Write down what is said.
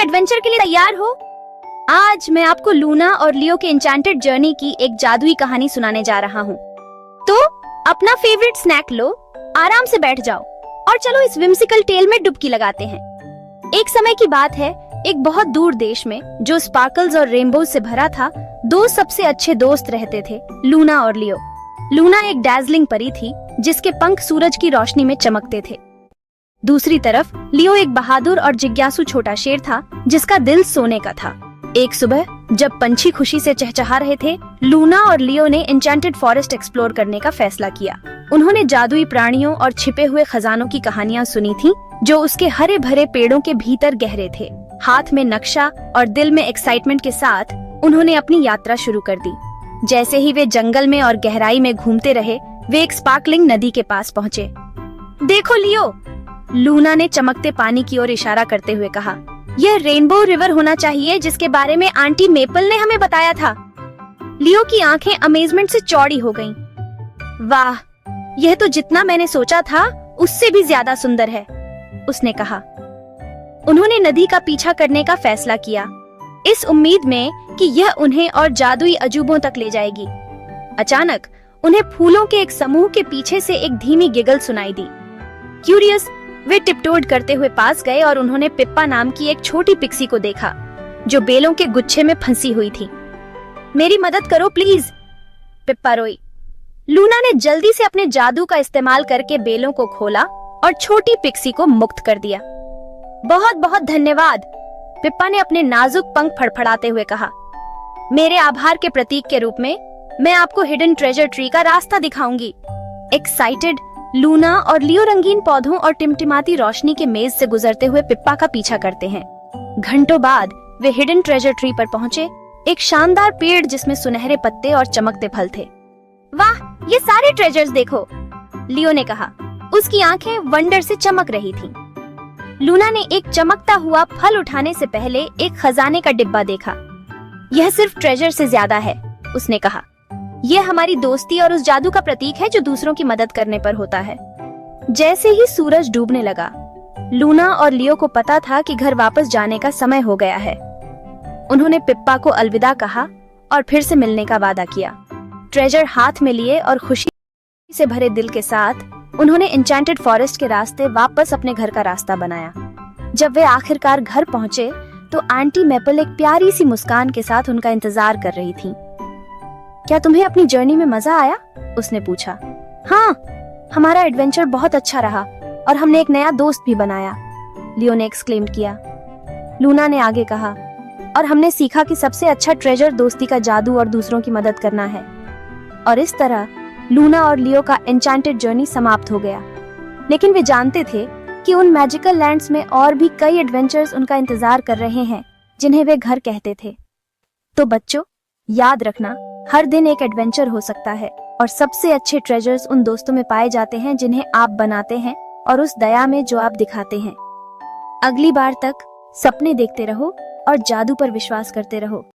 Adventure के लिए तैयार हो? आज मैं आपको लूना और लियो के एन्चेंटेड जर्नी की एक जादुई कहानी सुनाने जा रहा हूँ। तो अपना फेवरेट स्नैक लो, आराम से बैठ जाओ और चलो इस विम्सिकल टेल में डुबकी लगाते हैं। एक समय की बात है, एक बहुत दूर देश में जो स्पार्कल्स और रेनबोज से भरा था, दो सबसे अच्छे दोस्त रहते थे, लूना और लियो। लूना एक डैज़लिंग परी थी जिसके पंख सूरज की रोशनी में चमकते थे। दूसरी तरफ लियो एक बहादुर और जिज्ञासु छोटा शेर था जिसका दिल सोने का था। एक सुबह जब पंछी खुशी से चहचहा रहे थे, लूना और लियो ने एन्चेंटेड फॉरेस्ट एक्सप्लोर करने का फैसला किया। उन्होंने जादुई प्राणियों और छिपे हुए खजानों की कहानियां सुनी थीं, जो उसके हरे भरे पेड़ों के भीतर गहरे थे। हाथ में नक्शा और दिल में एक्साइटमेंट के साथ उन्होंने अपनी यात्रा शुरू कर दी। जैसे ही वे जंगल में और गहराई में घूमते रहे, वे एक स्पार्कलिंग नदी के पास पहुँचे। देखो लियो, लूना ने चमकते पानी की ओर इशारा करते हुए कहा, यह रेनबो रिवर होना चाहिए जिसके बारे में आंटी मेपल ने हमें बताया था। लियो की आंखें अमेजमेंट से चौड़ी हो गईं। वाह, यह तो जितना मैंने सोचा था उससे भी ज्यादा सुंदर है, उसने कहा। उन्होंने नदी का पीछा करने का फैसला किया, इस उम्मीद में कि यह उन्हें और जादुई अजूबों तक ले जाएगी। अचानक उन्हें फूलों के एक समूह के पीछे से एक धीमी गिगल सुनाई दी। क्यूरियस, वे टिपटोड करते हुए पास गए और उन्होंने पिप्पा नाम की एक छोटी पिक्सी को देखा जो बेलों के गुच्छे में फंसी हुई थी। मेरी मदद करो प्लीज, पिप्पा रोई। लूना ने जल्दी से अपने जादू का इस्तेमाल करके बेलों को खोला और छोटी पिक्सी को मुक्त कर दिया। बहुत बहुत धन्यवाद, पिप्पा ने अपने नाजुक पंख फड़फड़ाते हुए कहा। मेरे आभार के प्रतीक के रूप में मैं आपको हिडन ट्रेजर ट्री का रास्ता दिखाऊंगी। एक्साइटेड, लूना और लियो रंगीन पौधों और टिमटिमाती रोशनी के मेज से गुजरते हुए पिप्पा का पीछा करते हैं। घंटों बाद वे हिडन ट्रेजर ट्री पर पहुंचे, एक शानदार पेड़ जिसमें सुनहरे पत्ते और चमकते फल थे। वाह, ये सारे ट्रेजर्स देखो, लियो ने कहा। उसकी आंखें वंडर से चमक रही थीं। लूना ने एक चमकता हुआ फल उठाने से पहले एक खजाने का डिब्बा देखा। यह सिर्फ ट्रेजर से ज्यादा है, उसने कहा। यह हमारी दोस्ती और उस जादू का प्रतीक है जो दूसरों की मदद करने पर होता है। जैसे ही सूरज डूबने लगा, लूना और लियो को पता था कि घर वापस जाने का समय हो गया है। उन्होंने पिप्पा को अलविदा कहा और फिर से मिलने का वादा किया। ट्रेजर हाथ में लिए और खुशी से भरे दिल के साथ उन्होंने एन्चेंटेड फॉरेस्ट के रास्ते वापस अपने घर का रास्ता बनाया। जब वे आखिरकार घर पहुंचे तो आंटी मेपल एक प्यारी सी मुस्कान के साथ उनका इंतजार कर रही थी। क्या तुम्हें अपनी जर्नी में मजा आया? उसने पूछा। हाँ, हमारा एडवेंचर बहुत अच्छा रहा और हमने एक नया दोस्त भी बनाया, लियो ने एक्सक्लेम किया। लूना ने आगे कहा, और हमने सीखा कि सबसे अच्छा ट्रेजर दोस्ती का जादू और दूसरों की मदद करना है। और इस तरह लूना और लियो का एन्चेंटेड जर्नी समाप्त हो गया। लेकिन वे जानते थे कि उन मैजिकल लैंड्स में और भी कई एडवेंचर्स उनका इंतजार कर रहे हैं जिन्हें वे घर कहते थे। तो बच्चों, याद रखना, हर दिन एक एडवेंचर हो सकता है और सबसे अच्छे ट्रेजर्स उन दोस्तों में पाए जाते हैं जिन्हें आप बनाते हैं और उस दया में जो आप दिखाते हैं। अगली बार तक सपने देखते रहो और जादू पर विश्वास करते रहो।